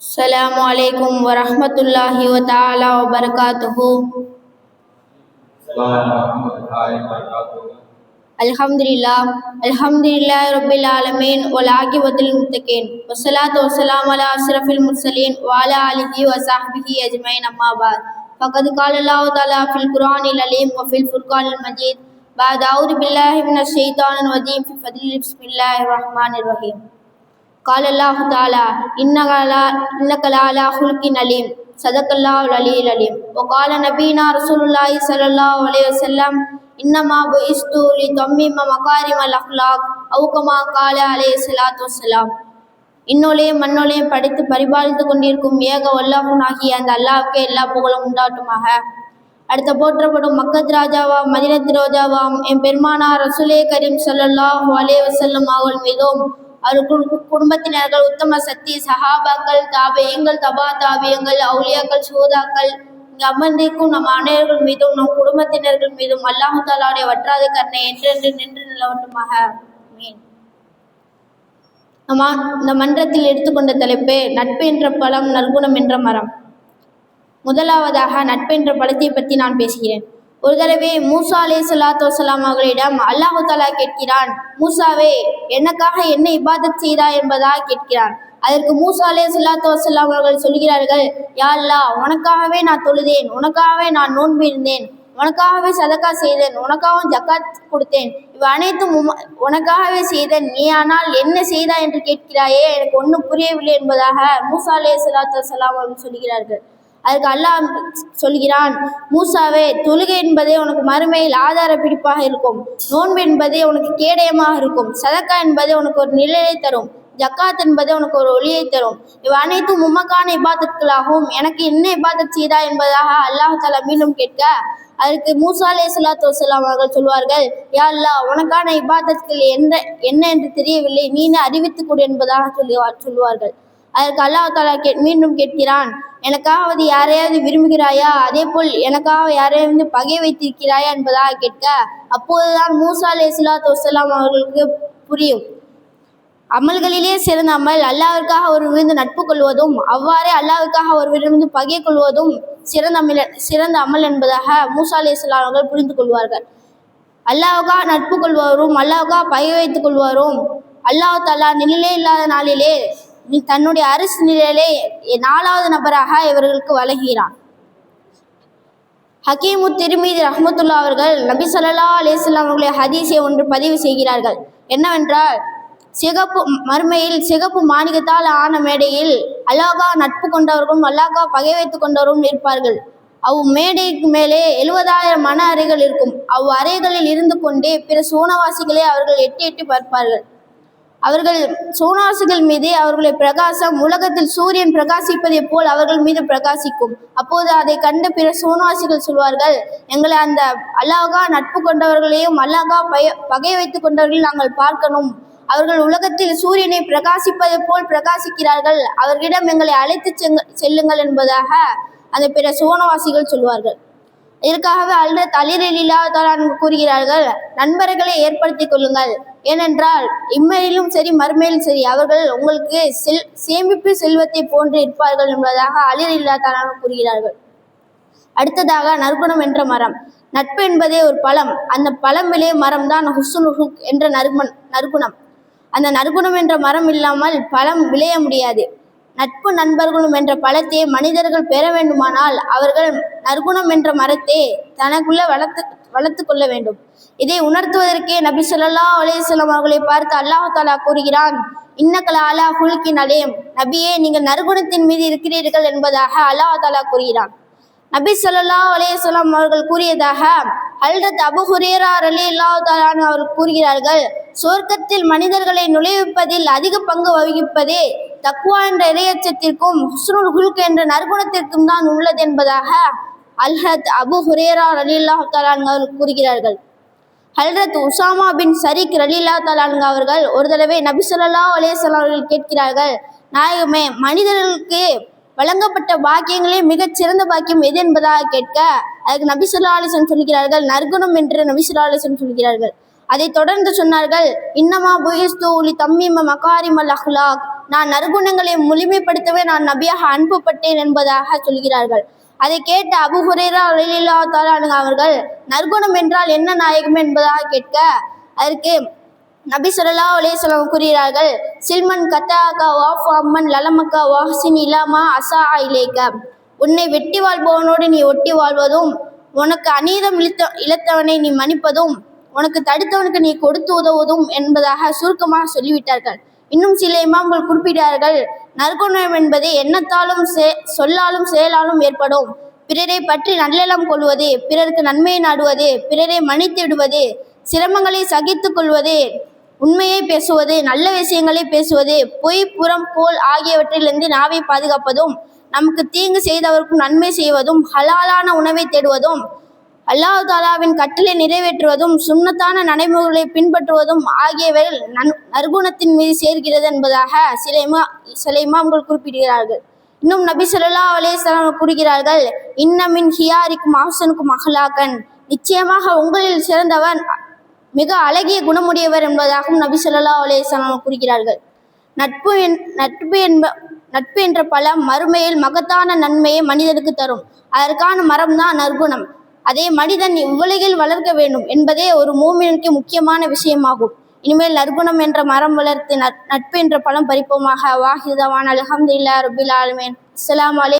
Assalamu alaikum wa rahmatullahi wa ta'ala wa barakatuhu. Alhamdulillah Rabbil Alameen wal aqibatul muttaqin wassalatu wassalamu ala asrafil mursalin wa ala alihi wa sahbihi ajma'in amma ba'd. Faqad qala Allah ta'ala fil Qur'anil Alim wa fil Furqanil Majid ba'da a'udhu billahi minash shaitanir rajim fi fadlil bismillahir rahmanir rahim. قال الله تعالى إنك لعلى خلق عليم صدق الله العلي العليم. وقال نبينا رسول الله صلى الله عليه وسلم إنما بعثت لأتمم مكارم الأخلاق أو كما قال عليه الصلاة والسلام. இன்னொலையும் மண்ணொலையும் படைத்து பரிபாலித்து கொண்டிருக்கும் ஏக வல்லவனாகிய அந்த அல்லாஹ்வுக்கே எல்லா புகழும் உண்டாட்டுமாக. அடுத்த போற்றப்படும் மக்கத் ராஜாவாம் மதீனத்து ரோஜாவாம் என் பெருமானார் ரசூலே கரீம் ஸல்லல்லாஹு அலைஹி வஸல்லம் அவர்கள் மீதும் அவர்கள் குடும்பத்தினர்கள் உத்தம சத்திய சஹாபாக்கள் தாபியங்கள் தபா தாபியங்கள் அவுலியாக்கள் சூதாக்கள் இங்கு அமர்ந்திருக்கும் நம் அனைவர்கள் மீதும் நம் குடும்பத்தினர்கள் மீதும் அல்லாஹு தாலாவுடைய வற்றாத கருணை என்றென்று நின்று நிலவட்டுமாக. இந்த மன்றத்தில் எடுத்துக்கொண்ட தலைப்பு நட்பு என்ற பழம் நற்குணம் என்ற மரம். முதலாவதாக நட்பு என்ற பழத்தை பற்றி நான் பேசுகிறேன். ஒரு தடவை மூசா அலைஹிஸ்ஸலாத்து வஸ்ஸலாம் அவர்களிடம் அல்லாஹு தாலா கேட்கிறான், மூசாவே எனக்காக என்ன இபாதத் செய்தாய் என்பதாக கேட்கிறான். அதற்கு மூசா அலைஹிஸ்ஸலாத்து வஸ்ஸலாம் அவர்கள் சொல்கிறார்கள், யா அல்லாஹ், உனக்காகவே நான் தொழுதேன், உனக்காகவே நான் நோன்பு இருந்தேன், உனக்காகவே சதக்கா செய்தேன், உனக்காகவும் ஜக்காத் கொடுத்தேன், இவை அனைத்தும் உனக்காகவே செய்தேன், நீ ஆனால் என்ன செய்தாய் என்று கேட்கிறாயே, எனக்கு ஒன்றும் புரியவில்லை என்பதாக மூசா அலைஹிஸ்ஸலாத்து வஸ்ஸலாம் அவர்கள் சொல்கிறார்கள். அதுக்கு அல்லாஹ் சொல்கிறான், மூசாவே, தொழுகை என்பதே உனக்கு மறுமையில் ஆதார பிடிப்பாக இருக்கும், நோன்பு என்பதே உனக்கு கேடயமாக இருக்கும், சதக்கா என்பதே உனக்கு ஒரு நிலையை தரும், ஜக்காத் என்பதே உனக்கு ஒரு ஒளியை தரும், இவை அனைத்தும் உமக்கான இபாதத்களாகவும் எனக்கு என்ன இபாதத் செய்தா என்பதாக அல்லாஹ் தஆலா மீண்டும் கேட்க, அதற்கு மூசா அலைஹிஸ்ஸலாத்து வஸ்ஸலாம் அவர்கள் சொல்வார்கள், யா அல்லாஹ், உனக்கான இபாதத்கள் என்ன என்று தெரியவில்லை, நீ அறிவித்துக் கொடு என்பதாக சொல்வார்கள். அதற்கு அல்லாஹ் தஆலா மீண்டும் கேட்கிறான், எனக்காவது யாரையாவது விரும்புகிறாயா, அதே போல் எனக்காக யாரையாவது பகை வைத்திருக்கிறாயா என்பதாக கேட்க, அப்போதுதான் மூசா அலைஹிஸ்ஸலாத்து வஸ்ஸலாம் அவர்களுக்கு புரியும், அமல்களிலே சிறந்த அமல் அல்லாஹ்விற்காக ஒருவரிருந்து நட்பு கொள்வதும் அவ்வாறே அல்லாஹ்விற்காக ஒருவரிருந்து பகை கொள்வதும் சிறந்த அமல் என்பதாக மூசா அலைஹிஸ்ஸலாம் அவர்கள் புரிந்து கொள்வார்கள். அல்லாஹ்வுக்காக நட்பு கொள்வாரும் அல்லாஹ்வுக்காக பகை வைத்துக் கொள்வாரும் அல்லாஹ் தஆலா நிழலே இல்லாத நாளிலே தன்னுடைய அரசு நிலையிலே 4வது நபராக இவர்களுக்கு வழங்குகிறான். ஹக்கீமு திர்மிதி ரஹ்மத்துல்லாஹ் அவர்கள் நபி ஸல்லல்லாஹு அலைஹி வஸல்லம் அவர்களுடைய ஹதீஸை ஒன்று பதிவு செய்கிறார்கள். என்னவென்றால், மறுமையில் சிகப்பு மாணிக்கத்தால் ஆன மேடையில் அல்லாஹ்வுக்காக நட்பு கொண்டவர்களும் அல்லாஹ்வுக்காக பகை வைத்துக் கொண்டவரும் இருப்பார்கள். மேடைக்கு மேலே 70,000 மன அறைகள் இருக்கும். அறைகளில் இருந்து கொண்டே பிற சோனவாசிகளை அவர்கள் எட்டி எட்டி பார்ப்பார்கள். அவர்கள் சோனாசிகள் மீது அவர்களுடைய பிரகாசம் உலகத்தில் சூரியன் பிரகாசிப்பதை போல் அவர்கள் மீது பிரகாசிக்கும். அப்போது அதை கண்ட பிற சோனாசிகள் சொல்வார்கள், எங்களை அந்த அல்லாஹ்வுக்காக நட்பு கொண்டவர்களையும் அல்லாஹ்வுக்காக பகை வைத்துக் கொண்டவர்களையும் நாங்கள் பார்க்கணும், அவர்கள் உலகத்தில் சூரியனை பிரகாசிப்பதை போல் பிரகாசிக்கிறார்கள், அவர்களிடம் எங்களை அழைத்து செல்லுங்கள் என்பதாக அந்த பிற சோனவாசிகள் சொல்வார்கள். இதற்காகவே ஹஜ்ரத் அலி ரலியல்லாஹு தஆலா அன்ஹு கூறுகிறார்கள், நண்பர்களை ஏற்படுத்திக் கொள்ளுங்கள், ஏனென்றால் இம்மையிலும் சரி மறுமையிலும் சரி அவர்கள் உங்களுக்கு சேமிப்பு செல்வத்தை போன்று இருப்பார்கள் என்பதாக அலி ரலியல்லாஹு தஆலா அன்ஹு கூறுகிறார்கள். அடுத்ததாக நற்குணம் என்ற மரம். நட்பு என்பதே ஒரு பழம். அந்த பழம் விளைய மரம் தான் ஹுஸ்னுல் ஹுலுக் என்ற நற்குணம். அந்த நற்குணம் என்ற மரம் இல்லாமல் பழம் விளைய முடியாது. நட்பு நண்பர்களும் என்ற பழத்தை மனிதர்கள் பெற வேண்டுமானால் அவர்கள் நற்குணம் என்ற மரத்தை தனக்குள்ள வளர்த்து கொள்ள வேண்டும். இதை உணர்த்துவதற்கே நபி ஸல்லல்லாஹு அலைஹி வஸல்லம் அவர்களை பார்த்து அல்லாஹ் தஆலா கூறுகிறான், இன்னக லஅலா குலுகின் அலீம், நபியே, நீங்கள் நற்குணத்தின் மீது இருக்கிறீர்கள் என்பதாக அல்லாஹ் தஆலா கூறுகிறான். நபி ஸல்லல்லாஹு அலைஹி வஸல்லம் அவர்கள் கூறியதாக ஹஜ்ரத் அபூ ஹுரைரா ரலியல்லாஹு தஆலா அன்ஹு அவர்கள் கூறுகிறார்கள், சொர்க்கத்தில் மனிதர்களை நுழைவிப்பதில் அதிக பங்கு வகிப்பதே தக்வா என்ற இறையச்சத்திற்கும் ஹுஸ்னுல் ஹுலுக் என்ற நற்குணத்திற்கும் தான் உள்ளது என்பதாக ஹஜ்ரத் அபூ ஹுரைரா ரலியல்லாஹு தஆலா அன்ஹு அவர்கள் கூறுகிறார்கள். ஹஜ்ரத் உசாமா பின் ஸரீக் ரலியல்லாஹு தஆலா அன்ஹு அவர்கள் ஒரு தடவை நபி ஸல்லல்லாஹு அலைஹி வஸல்லம் அவர்கள் கேட்கிறார்கள், நாயகமே, மனிதர்களுக்கு வழங்கப்பட்ட பாக்கியங்களே மிகச் சிறந்த பாக்கியம் எது என்பதாக கேட்க, அதுக்கு நபி ஸல்லல்லாஹு அலைஹி வஸல்லம் சொல்கிறார்கள், நற்குணம் என்று நபி ஸல்லல்லாஹு அலைஹி வஸல்லம் சொல்கிறார்கள். அதை தொடர்ந்து சொன்னார்கள், இன்னமா புஇஸ்து லிதம்மீம மகாரிமல் அஹ்லாக், நான் நற்குணங்களை முழுமைப்படுத்தவே நான் நபியாக அனுப்பப்பட்டேன் என்பதாக சொல்கிறார்கள். அதை கேட்ட அபூ ஹுரைரா ரலியல்லாஹு தஆலா அன்ஹு அவர்கள் நற்குணம் என்றால் என்ன நாயகம் என்பதாக கேட்க, அதற்கு நபி ஸல்லல்லாஹு அலைஹி வஸல்லம் கூறுகிறார்கள், சில்மன் கத்தாக்கா வாஃபு அம்மன் லலமக்கா வாஹ்சின் இலாமா அஸா இலைக்க. உன்னை வெட்டி வாழ்பவனோடு நீ ஒட்டி வாழ்வதும், உனக்கு அநீதம் இழைத்தவனை நீ மன்னிப்பதும், உனக்கு தடுத்தவனுக்கு நீ கொடுத்து உதவுவதும் என்பதாக சுருக்கமாக சொல்லிவிட்டார்கள். இன்னும் சில இமாம்கள் குறிப்பிட்டார்கள், நற்குணம் என்பது எண்ணத்தாலும் சொல்லாலும் செயலாலும் ஏற்படும். பிறரை பற்றி நல்லெண்ணம் கொள்வது, பிறருக்கு நன்மையை நாடுவது, பிறரை மன்னித்து விடுவது, சிரமங்களை சகித்து கொள்வது, உண்மையை பேசுவது, நல்ல விஷயங்களை பேசுவது, பொய் புறம் கோல் ஆகியவற்றிலிருந்து நாவை பாதுகாப்பதும், நமக்கு தீங்கு செய்தவருக்கும் நன்மை செய்வதும், ஹலாலான உணவை தேடுவதும், அல்லாஹ் தாலாவின் கட்டளை நிறைவேற்றுவதும், சுன்னத்தான நடைமுறைகளை பின்பற்றுவதும் ஆகியவைகள் நற்குணத்தின் மீது சேர்கிறது என்பதாக சில இமாம்கள் குறிப்பிடுகிறார்கள். இன்னும் நபி ஸல்லல்லாஹு அலைஹி வஸல்லம் கூறுகிறார்கள், இன்ன மின் ஹியாரிக்கும் அஹ்சனுக்கும் அஹ்லாகன். நிச்சயமாக உங்களில் சிறந்தவன் மிக அழகிய குணமுடையவர் என்பதாகவும் நபி ஸல்லல்லாஹு அலைஹி வஸல்லம் கூறுகிறார்கள். நட்பு என்ற பலம் மறுமையில் மகத்தான நன்மையை மனிதனுக்கு தரும். அதற்கான மரம்தான் நற்குணம். அதை மனிதன் இவ்வுலகில் வளர்க்க வேண்டும் என்பதே ஒரு மூமினுக்கு முக்கியமான விஷயமாகும். இனிமேல் நற்குணம் என்ற மரம் வளர்த்து நட்பு என்ற பலம் பறிப்போமாக. வாஹிர் தவானா அல்ஹம்துலில்லாஹி ரப்பில் ஆலமீன். அஸ்ஸலாமு அலைக்கும்.